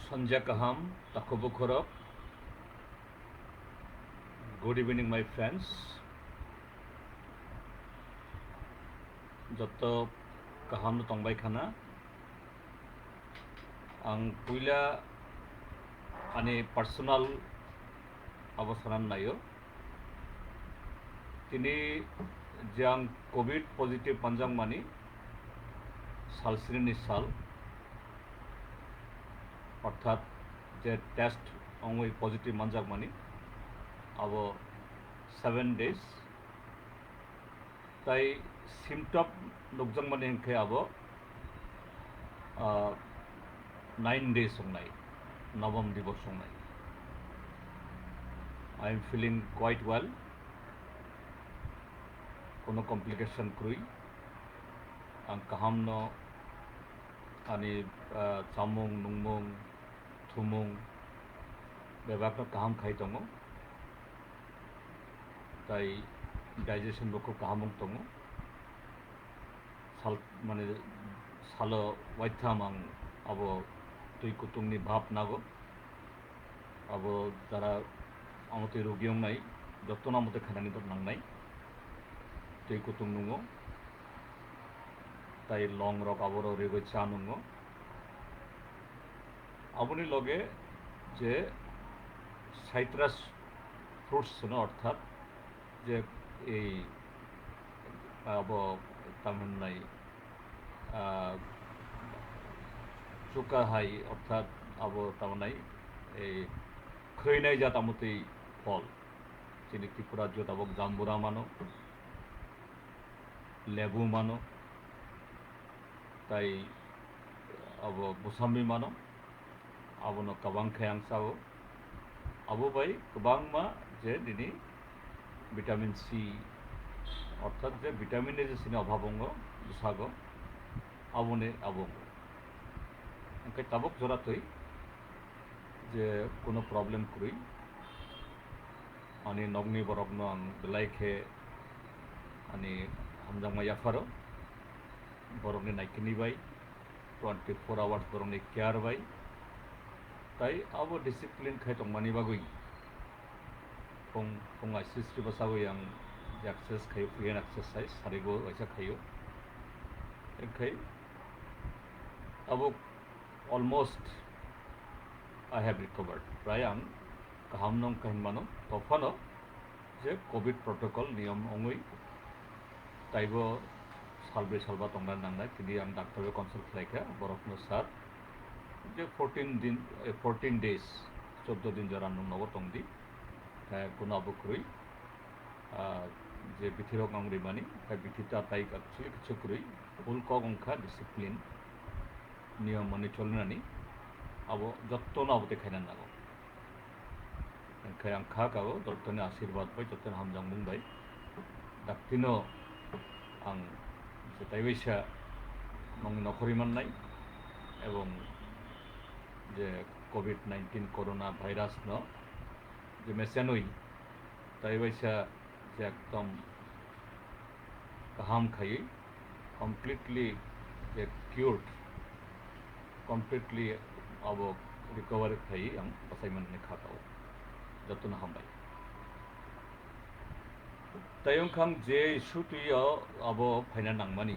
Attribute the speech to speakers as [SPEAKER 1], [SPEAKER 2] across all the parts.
[SPEAKER 1] Sanja Kaham, Takobukorok. Good evening, my friends. Joto Kaham Tongbay Khana. Ang puila ani personal awasanan nayo. Tini jang COVID positive panjang mani salsini sal. অর্থাৎ যে test অঙ্গই positive মানজাক মানি আবো 7 days তাই symptom লোকজন মানে ইনকে আবো 9 days সংনাই নবম দিবস সংনাই I am feeling quite well কোনো কমপ্লিকেশন ক্রুই আং কাহামন ani chamung nungmung thumung bebakno kaham khai tongo tai digestion boko kahamung tongo sal mane salo waithamang abo tui kutungni bhab nago abo jara amate rogiong nai jotona mate khanani to nangnai tui kutung nungo তাই long rock আবরও রেগে চা নুঙ্গ আপনি লগে যে citrus fruits অর্থাৎ যে এই আব তামিলনাই চুকা হাই অর্থাৎ আব তামিলনাই এই খৈনাই জাতামতেই ফল যিনি ত্রিপুরা জোতাবক জাম্বুরা মানো লেবু মানো তাই अब बुसामी मानो अब न कबां खायां सावो अब बाई कबां मा जे दिनी विटामिन सी अर्थात जे विटामिन ए जे सिनि अभाबंग बुसागो आबने आबंग ओंखाय ताबक जरातै जे कोनो प्रॉब्लेम करुई आनि नगनि बरकनो आं बेलायखे आनि हामजांमा याफारो borokni naikini bai 24 hours borokni care bai tai abo discipline khai tongmani bagui fung sisri basagui ang exercise khai free exercise sarigo waisa khayo enkai abo almost I have recovered pray ang kaham nong kahin mano tofano je covid protocol niyam ongui taibo salbe salba tongna nangnai tini ang doctor consult khlaika borokno sar je 14 days 14 din jara nung nogo tongdi kono abukrui je bithirok angri mani bithita tai actually kichu krui full ko gongkha discipline niyam mani cholnani abo jottono abote khainan nago enkai ang kha kago dottoni ashirwad bai jotton hamjang mung bai daktino ang তাই বৈশা নং নখরি মাননাই এবং যে COVID-19 corona virus ন যে মেসেনই তাই বৈশা যে একদম কাহাম খাই কমপ্লিটলি যে কিউরড কমপ্লিটলি अब रिकवर खाई आं बासायमोननो खाताव जतन हामबाय तायंखां जे इस्यु तुयो अब फाइना नांगमानि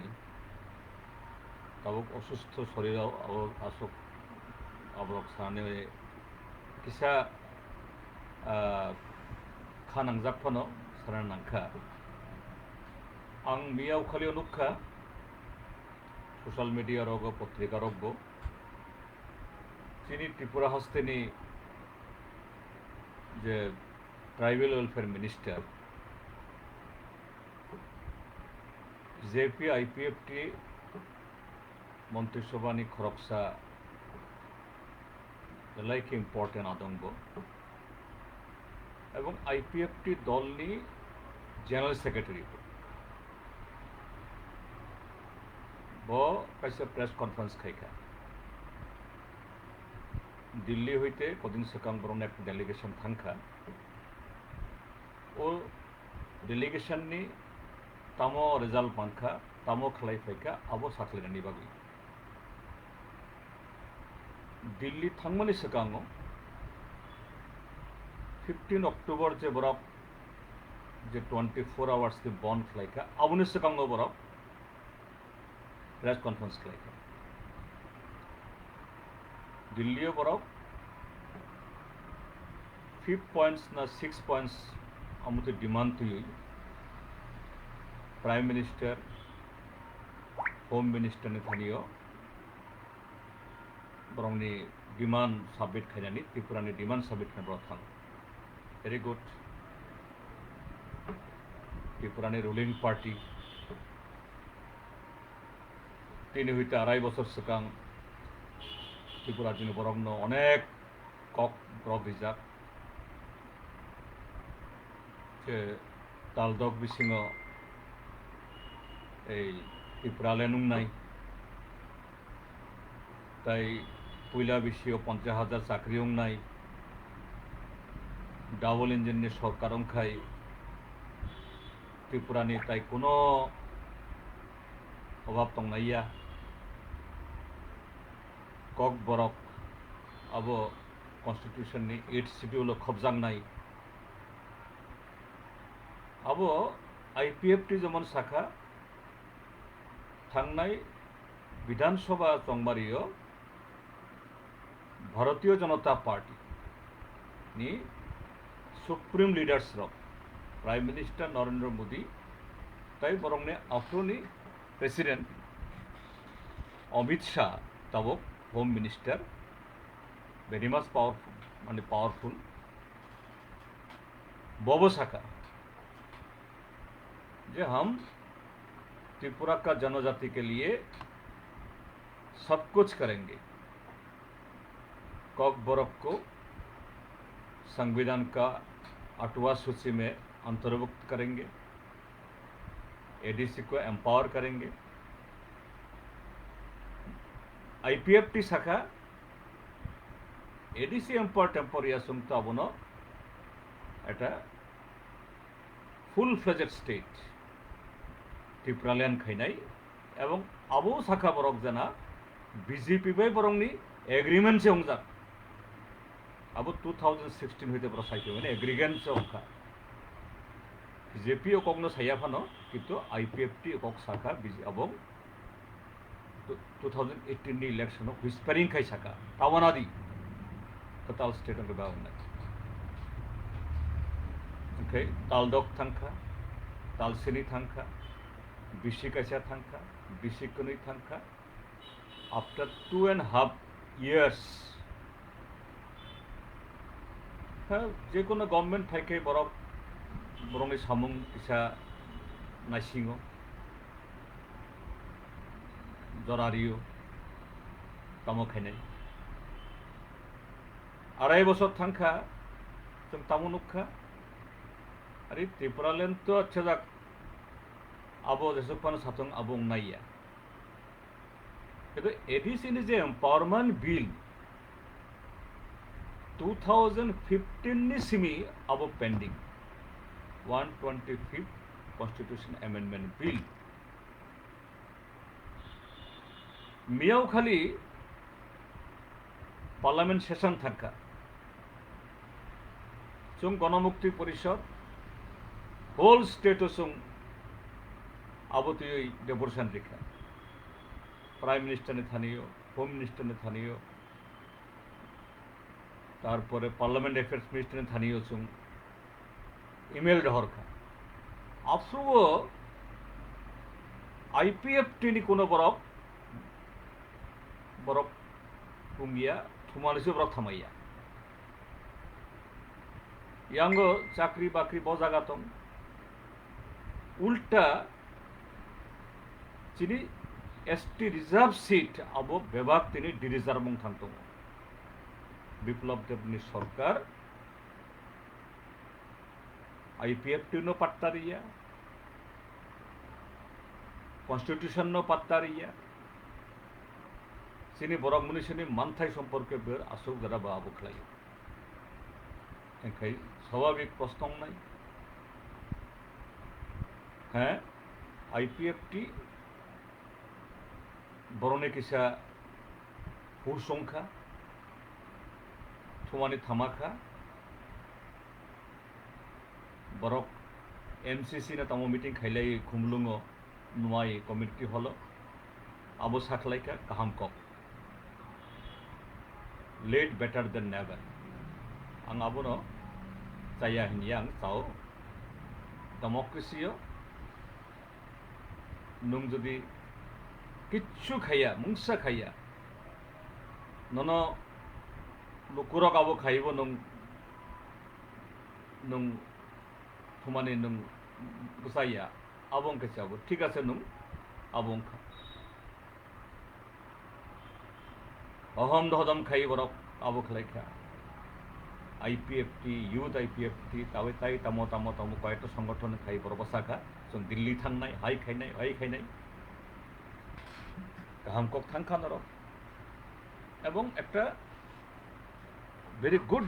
[SPEAKER 1] ताबक असुस्थ शरीराव अब आसक आबरक साने किसा खानांजाकफानो साना नांखा आं मियाव खालियाव नुखा सोशल मीडिया रगो पत्रिका रगो चिनी त्रिपुरा हस्तेनि जे ट्राइबल वेलफेयर मिनिस्टर जेपी आईपीएफटी मंत्रिसभानि खरकसा लाइक इम्पर्टेंट आदंग एवं आईपीएफटी दलनि जनरल सेक्रेटारि ब कैसे प्रेस कन्फारेंस खाइखा दिल्ली हईते कदिन सिगां बरं एक डेलिगेशन थांखा ओ डेलीगेशन नि तामो रिजल्ट मानखा तामो खलाई फाइका आबो साख्लायनायनि बागै दिल्ली थांमोननि सिगाङाव 15 अक्टोबर जे बरफ जे 24 आवर्स के बंद खलायखा आबोनि सिगाङाव बरफ प्रेस कॉन्फ्रेंस खलायखा दिल्लीयाव बरफ 5 पॉइंट्स ना 6 पॉइंट्स आमुते डिमांड थी प्राइम मिनिस्टर होम मिनिस्टर ने थानियो बरंनि डिमांड सबमिट खायनानै त्रिपुरानि डिमांड सबमिट खालामब्ला थां वेरी गुड त्रिपुरानि रुलिंग पार्टी 3 হইতে 2.5 বছর सिगां त्रिपुरा जोंनि बरंनो अनेक कक ब्रक रिजार्भ যে তালদক বিসিङ এই त्रिपुराले नुंनाय তাই পয়লা বিসিও 50,000 চাকরি उंनाय ডাবল ইঞ্জিনनि सरकार अंखाय त्रिपुरानि তাই কোনো अभाव दंनाया कक बरक अब कन्स्टिट्यूशननि 8 शिड्यूल खबजांनाय अब आईपीएफटी जमन शाखा थांनाय विधानसभा चंबारियो भारतीय जनता पार्टी नि सुप्रीम लीडर्स रक प्राइम मिनिस्टर नरेंद्र मोदी ताई बरंने आफ्रोनी प्रेसिडेंट अमित शाह तबक home minister very much powerful माने पावरफुल बबो शाखा जे हम त्रिपुरा का जनजाति के लिए सब कुछ करेंगे कक बरक को संविधान का 8वां सूची में अंतर्भुक्त करेंगे एडीसी को एम्पावर करेंगे आईपीएफटी शाखा एडीसी एम्पावर टेम्पोरिया सुमता बनो एटा फुल फ्लेजेड स्टेट त्रिपुरालियान खायनाय एवं आबो शाखा बरक जना बीजेपी बाय बरंनि एग्रीमेंट से होंजा अब 2016 হইতে বড় সাইতে মানে এগ্রিগেন্ট से होखा बीजेपी ओकनो सायाफानो किंतु आईपीएफटी ओक शाखा अब 2018 नि इलेक्शन व्हिस्परिंग खाय शाखा तावनादि टोटल स्टेट अंग बावना ओके तालदक थांखा तालसिनी थांखा बिसिकासा थांखा बिसिकनि थांखा आफ्टर 2.5 years जे कोनो गवर्नमेंट थाइके बरफ बरंनि सामुं इसा नासिङो जरारियो तामो खायनाय 2.5 বছর थांखा जों तामो नुखा अरे त्रिपुरालेन तो अच्छा जाक अब जेसेबां साथों अब नाया किंतु एडीसी जे एम्पावरमेंट बिल 2015 नि सिमी अब पेंडिंग 125 कॉन्स्टिट्यूशन अमेंडमेंट बिल मियाव खाली पार्लियामेंट सेशन थांखा जों गणमुक्ति परिषद होल स्टेट जों आबोतुई डेपुटेशन रेखा प्राइम मिनिस्टर ने थानियो होम मिनिस्टर ने थानियो तारपरे पार्लियामेंट अफेयर्स मिनिस्टर ने थानियो जों इमेल डहरखा आफ्रो आईपीएफटी नि कोनो बरफ बरफ पुंगिया थुमालिसो बरफ थामाया यांगो चाकरी बाकरी बजागा दं उल्टा जिनि एसटी रिजर्व सीट अब बेबाक तिनि डिरिजार्व थांतो विप्लव देवनि सरकार आईपीएफटी नो पत्ता रिया कॉन्स्टिट्यूशन नो पत्ता रिया सिनि बरक मुनिसिनि मानथाय सम्पर्के बेर आसुक जरा बाबु खलायो एंखाय स्वाभाविक प्रश्न नाय হ্যাঁ আইপিএফটি বরণে কিসা হুর সংখ্যা থমানি থামাখা বরক एमसीसी ना तमो मीटिंग खाइलाई खुमलुंगो नुआई कमिटी हलो आबो साखलाइका काहाम कक लेट बेटर देन नेवर आं आबोनो जाया हिनिया आं ताओ डेमोक्रेसियो नुं जुदि किच्छु खाया मुंसा खाया ननो नुकुरक आबो खाइबो नुं नुं थुमानि नुं बुसाया आबों केसाबो ठीक आछे नुं आबों खा अहम दहदम खाइ बरक आबो खलाइखा आईपीएफटी यूथ आईपीएफटी तावे ताई तामो तामो तामो कयेकटा संगठन खाइ बर बसाखा जों दिल्ली थांनाय हाय खाइनाय गाहाम कक थांखा नरक एवं একটা very good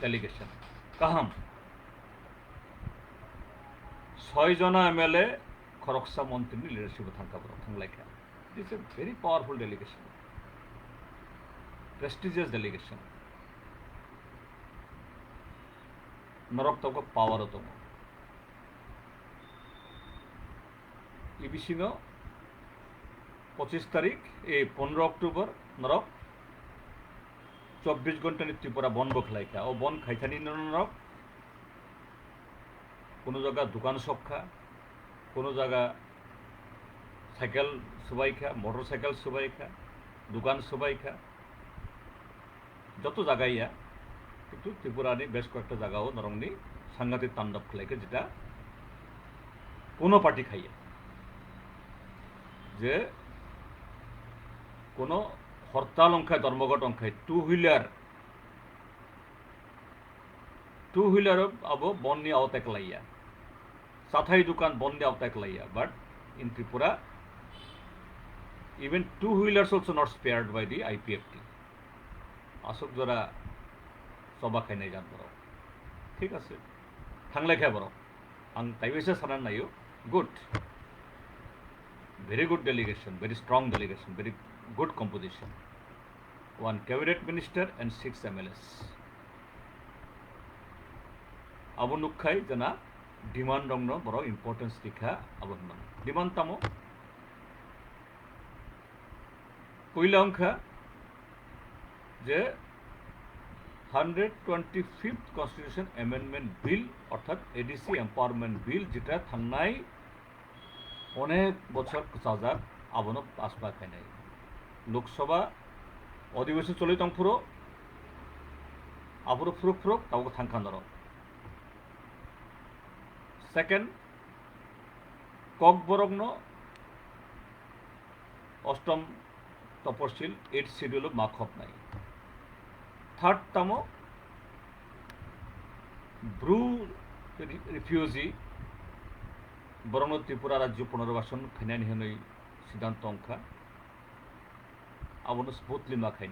[SPEAKER 1] delegation কাহাম 6 जना एमएलए खरकसा मंत्री लिडारशिप थांखा बर थांलायखा this a very powerful delegation prestigious delegation नरक तक पावर दङ इबिसिनो 25 तारिख 15 अक्टोबर नरक 24 घंटा त्रिपुरा बन बखलाइखा और बन खाइथानी नरक কোনো জায়গা দোকান সবখা কোনো জায়গা সাইকেল সবাইখা মোটর সাইকেল সবাইখা দোকান সবাইখা যত জায়গাইয়া কিন্তু ত্রিপুরানি বেশ কয়েকটা জায়গাও নরংনি সাংঘাতিক তাণ্ডব খেলাইকে যেটা কোনো পার্টি খাইয়া যে কোনো হরতাল অংখায় ধর্মঘট অংখায় টু হুইলার আবো বননি আওতায় লাইয়া साथाई दुकान बंद आवता लाइया but in Tripura even two wheelers also not spared by the IPFT Ashok द्वारा सभा खाई जान बर ठीक है थांलाय खाय बर आं ताइबेसे साना नायो good very good delegation very strong delegation very good composition 1 cabinet minister and 6 MLAs abu nukhai jana demand दं बरो इम्पोर्टेंस दिखा आबोन डिमांड तामो पहिला अंखा जे 125th कन्स्टिट्यूशन एमेंडमेंट बिल अर्थात एडीसी एम्पावरमेंट बिल जेटा थांनाय अनेक बছর जाजाक आबोनो पासपा खायनाय लोकसभा अधिवेशन चले तंफुरो आबुरो फुरुक तावको थांखा नरो सेकेंड ककबरग्न अष्टम तपशील 8 शिड्यूल माखब नाई थार्ड तमो ब्रू रिफ्यूजी बरंग त्रिपुरा राज्य पुनर्बासन खाई होने सिद्धांत अंखा आबनो स्मुथलि मा खाई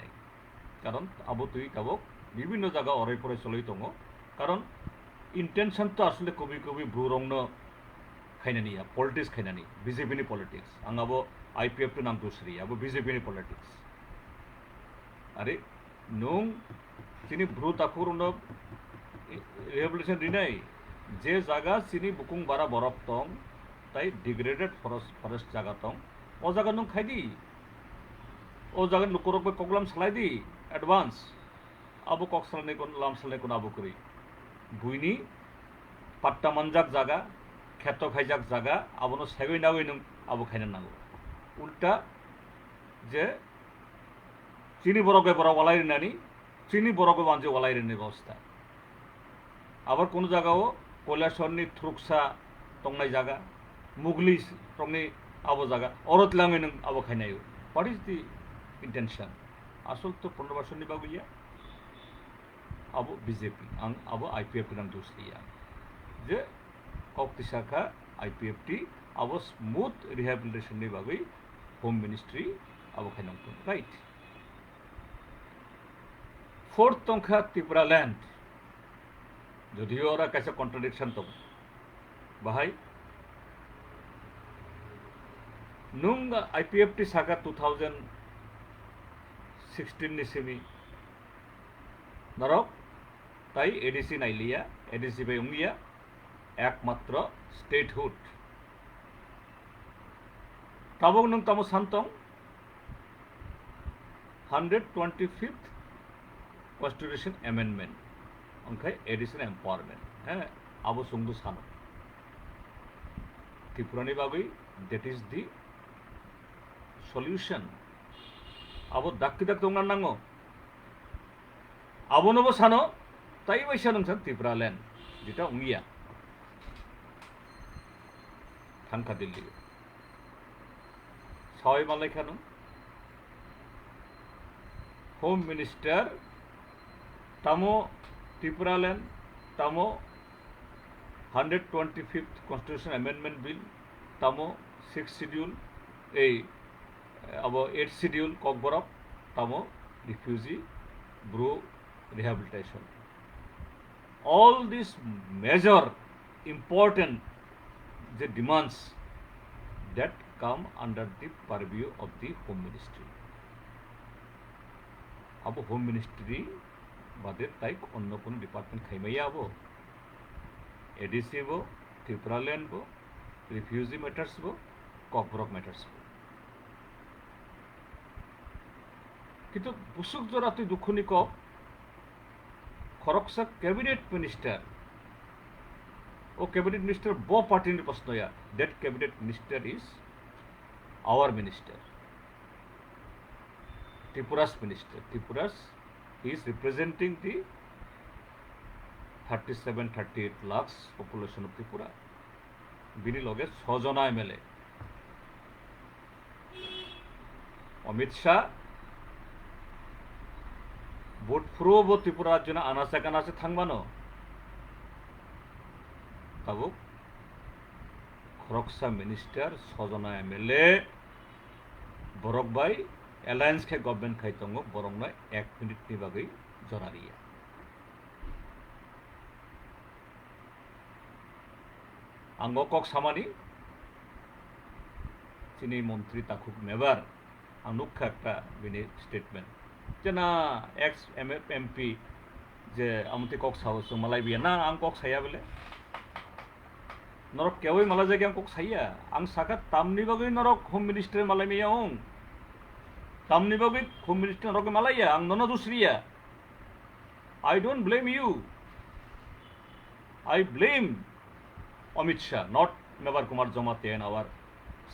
[SPEAKER 1] कारण आबो तुई ताबक विभिन्न जगह अराय पराय चलै दङ कारण इंटेंशन तो आसले कभी कभी ब्रूरंग खाई पलिटिक्स खाई बीजेपी पलिटिक्स आं अब आईपीएफ नाम दूसरी अब बीजेपी पलिटिक्स अरे नों चीनी ब्रू ताकुर रिहेबिलिटेशन दिनाय जे जगह चीनी बुकुं बारा बरफ दं ताई डिग्रेडेड फरेस्ट जगह दं ओ जगह नों खाई दी ओ जगह नुकुरक कगलाम सालाई दी एडवांस अब कक सालने को लाम सालने को आबो करी बुईनी पाट्टा मानजाक जागा खेत खाइजाक जागा आबनो सेगै नागै नों आबो खाइना नांगौ उल्टा जे चीनी बरगे बरा वालायरिनानि चीनी बरगे बानजे वालायरिनि व्यवस्था आबार कोनो जागाओ कैलासरनि थ्रुकसा तंनाय जागा मुगली तंनि आबो जागा अरत लाङै नों आबो खाइनायो व्हाट इज दि इंटेंशन आसल तो पुनर्बासननि बागैया अब बीजेपी अब आईपीएफ नाम दूसरिया जे कक्ति शाखा आईपीएफटी अब स्मूथ रिहेबिलिटेशन बागै होम मिनिस्ट्री अब खाइनांग राइट फोर्थ तंखा त्रिपुरा लैंड जदिव कैसे कन्ट्राडिक्शन दं बाहाय nung IPFT saga 2016 ni semi narok tai ADC nailia ADC bai unglia একমাত্র statehood tabok nung tamo santong 125th constitution amendment angkai addition empowerment abo sungdu sano Tripurani bagui that is the solution abo dakki dak tongnan nango abo nobo sano tai baisa nungsan Tripura land jeta ungia thanka dilli sawai malai khano home minister tamo Tripura land tamo 125th constitution amendment bill tamo 6th schedule abo 8th schedule kokborok tamo refugee bro rehabilitation all these major important the demands that come under the purview of the home ministry abo home ministry bade tai onno kono department khaimaya abo ADC bo Tripura land bo refugee matters bo kokborok matters bo কিন্তু busuk jora tu dukhuni ko khoroksa cabinet minister o cabinet minister bo party ni pasnoya that cabinet minister is our minister Tripura's minister Tripura's he is representing the 37-38 lakhs population of Tripura bini loge 6 jona MLA Amit Shah vote pro bo Tripura jona anase kanase thangmano tabo khoroksa minister 6 jona MLA borok bai alliance ke government khaitongo borong na 1 minute ni bagai jorariya anggo kok samani chini মন্ত্রী takuk never anukha ekta bini statement jena ex MP je amti kok sawo malai biya na ang kok saya bole norok kewai malai jagi ang kok saya ang sakat tamni bagai norok home minister malai miya ong tamni bagai home minister norok malai ya ang nono dusriya I don't blame you I blame Amit Shah, not Mebar Kumar Jamate and our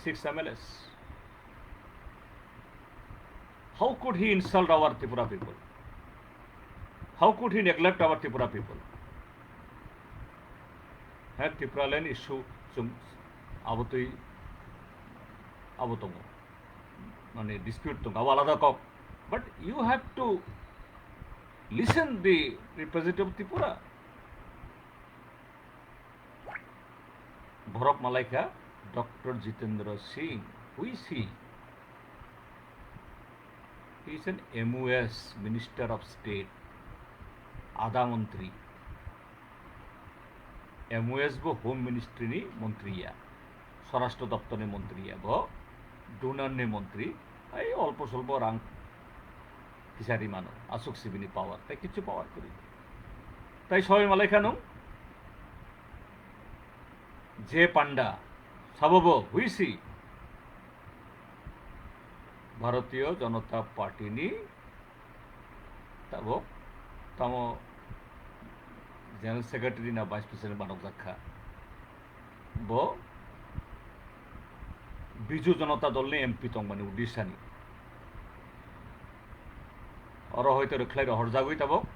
[SPEAKER 1] 6 MLAs. How could he insult our Tripura people? How could he neglect our Tripura people? Had Tripura land issue some abotongo, mane dispute tongo awalada kok. But you have to listen the representative of Tripura. Borok Malaika, Dr. Jitendra Singh. Who is he? He is an MOS, Minister of State, Ada Mantri. MOS bo Home Ministry ni Montriya, Swarashtra Daptar ni Montriya bo, Donor ni Montri, ai olpo solpo rang kisari mano, Asok Sibini power, tai kichu power kori. Tai soy Malaika no? J Panda Sababo Huisi Bharatiya Janata Party ni tabo tamo General Secretary na Vice President Banok Zakha bo Biju Janata Dol ni MP tong mane Odisha ni oro hoyto rekhlai ro horjagui tabo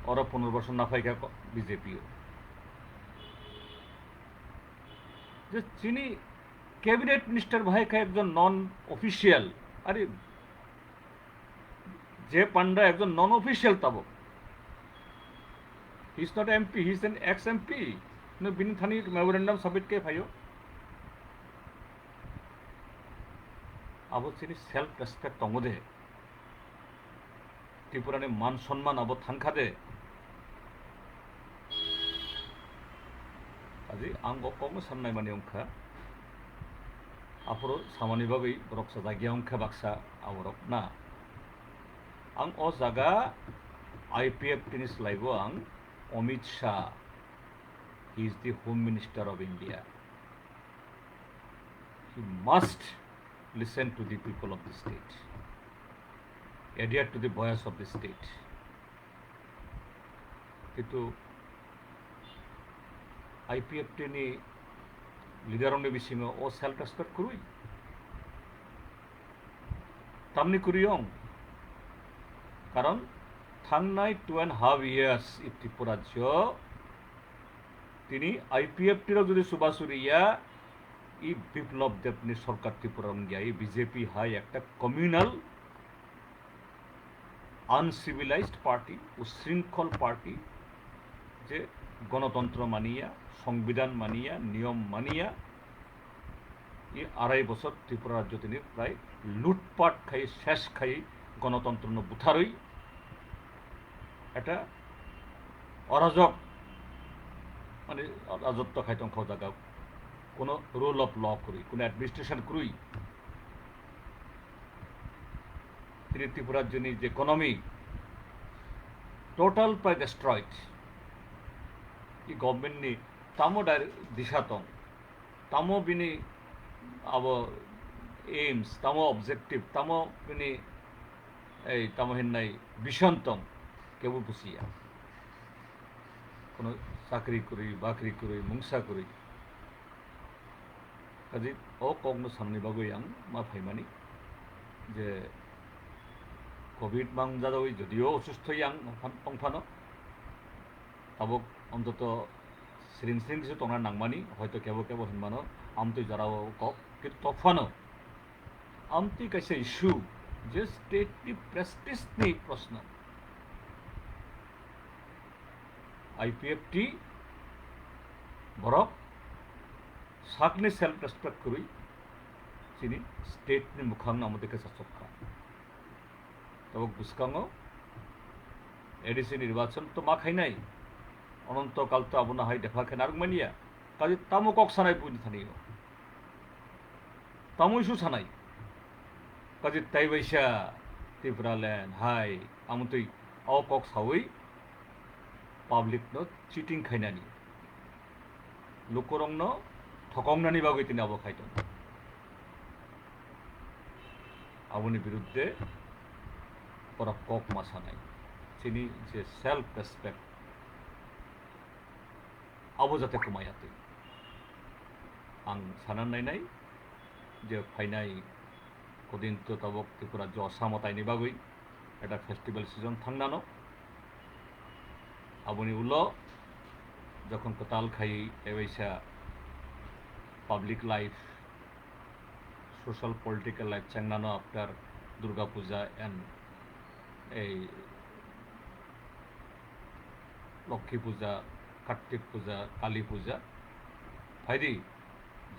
[SPEAKER 1] oro 15 বছর না পাইকা BJP चीनी cabinet minister भाई का एक non official अरे जे पांडा एक non official तब he is not MP he is an x MP ने बिन थानी मेमोरेंडम सबमिट के भाइयो अब चीनी सेल्फ रेस्पेक्ट तंगदे त्रिपुरा ने मान सम्मान अब थांखा दे আজি আঙ্গ কম সামনাই মানে অংখা 앞으로 사모니박의 borok sajagyaung khe baksa aborok na ang o jaga IPF tini slaigo ang Amit Shah. He is the Home Minister of India. He must listen to the people of the state, adhere to the voice of the state. কিন্তু IPF tini liderong bisingo o self respect kurui tamni kuriyong karon থাংনাই 2.5 years ত্রিপুরাজ্য তিনি আইপিএফটির যদি সুবাসুরিয়া ই বিপ্লব দেবনি সরকার ত্রিপুরার গিয়ে BJP high একটা communal uncivilised party উশৃঙ্খল party যে গণতন্ত্র মানিয়া সংবিধান মানিয়া নিয়ম মানিয়া এই 2.5 বছর ত্রিপুরা রাজ্য তিনি প্রায় লুটপাট খাই শেষ খাই গণতন্ত্র বুথারই এটা অরাজক মানে রাজত্ব খাইতং খাও জায়গা কোনো রুল অফ ল করি কোনো অ্যাডমিনিস্ট্রেশন করি তিনি ত্রিপুরার জন্য যে ইকোনমি টোটাল প্রায় ডিস্ট্রয়েড এই গভর্নমেন্টনি তামো দিশাতং তামো বিনি अब एम्स तामो ऑब्जेक्टिव तामो बिनि এই তামো হিন্নাই বিশান্তম কেবল বুঝিয়া কোনো চাকরি করি বাকরি করি মুংসা করি কাজে ও কগ্ন সামনে বাগৈ আং মা ফাইমানি যে কোভিড মাংজাদই যদিও অসুস্থ আং তংফানো তাবক অন্তত সিরিং সিরিং কিছু টংনা নাংমানি হয়তো কেবল কেবল হিনমানো আমতৈ যারাও কক কিন্তু তফানো আমতৈ কাইছে ইস্যু যে স্টেটনি প্রেস্টিজনি প্রশ্ন আইপিএফটি বরক সাকনি সেলফ রেসপেক্ট করি চিনি স্টেটনি মুখাং আমাদের কাছে সক্ষা তবে বুসকাঙ্গ এডিসি নির্বাচন তো মা খাই নাই অনন্তকাল তো আবনা হাই দেখা খেন আর মানিয়া কাজে তামো কক সানাই বুঝি থানিও তামো ইস্যু সানাই কাজে তাই বাইসা ত্রিপুরা ল্যান্ড হাই আমতৈ আও কক সাউই পাবলিক ন চিটিং খাইনানি লোকরং ন ঠকংনানি বাগৈ তিনি আবো খাইতন আবনি বিরুদ্ধে পরা কক মাসা নাই চিনি যে সেলফ রেসপেক্ট আবো যাতে কমায়াতে आं सानना नायनाय जे फाइनाय कदिन तो तबक त्रिपुरा जो असामतायनि बागै এটা फेस्टिवल सीजन थांनानो आबुनि उल्लो যখন কতাল খাই এবাইসা public life social political life চাংনানো আফটার দুর্গা পূজা এন্ড এই লক্ষ্মী পূজা কার্তিক পূজা কালী পূজা ভাইদি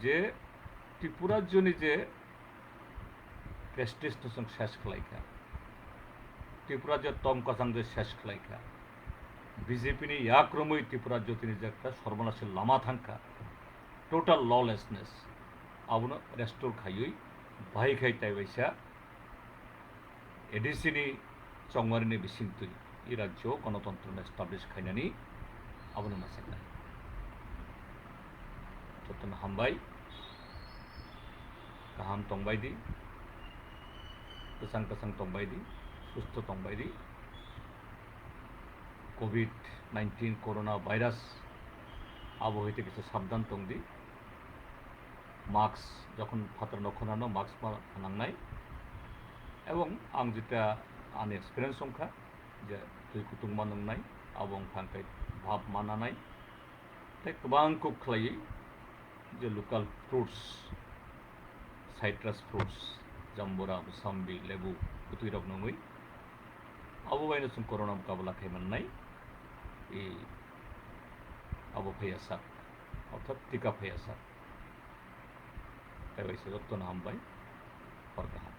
[SPEAKER 1] যে ত্রিপুরার জন্য যে প্রেস্টিজ শেষ খেলাইখা ত্রিপুরা যে তম কাসাং যে শেষ খেলাইখা বিজেপিনি ইয়াক্রমই ত্রিপুরার জ্যোতিনি যে একটা সর্বনাশের লামা থাঙ্কা টোটাল ললেসনেস আবনো রেস্টোর খাইই ভাই খাই তাই বাইসা এডিসিনি চংমারিনি বিসিংতুই এই রাজ্য গণতন্ত্র এস্টাবলিশ খাইনানি আবনো মাসাই যতন হামবাই गाहाम तंबायदि गोसां गोसां तंबायदि सुस्थ तंबायदि कोविड-19 कोरोना भाइरास आबो हইতে কিছু সাবধান তংদি মাস্ক যখন ফাতার নখনানো মাস্ক নাংনাই এবং आं যেটা आन एक्सपिरियेंस संखा जे তুই কুতুং মানংনাই আবং ফাंकाय भाब मानानाय তাই गोबां को खलायै जे लोकल फ्रुट्स साइट्रास फ्रुट्स जम्बोरा मुसाम्बी लेबु कुतुई रक नङै आबो बायनो जों कोरोना मुकाबला खालामनाय ए आबो फैयासा अर्थात टिका फैयासा बेबायदि जत्न हामबाय हरगाहा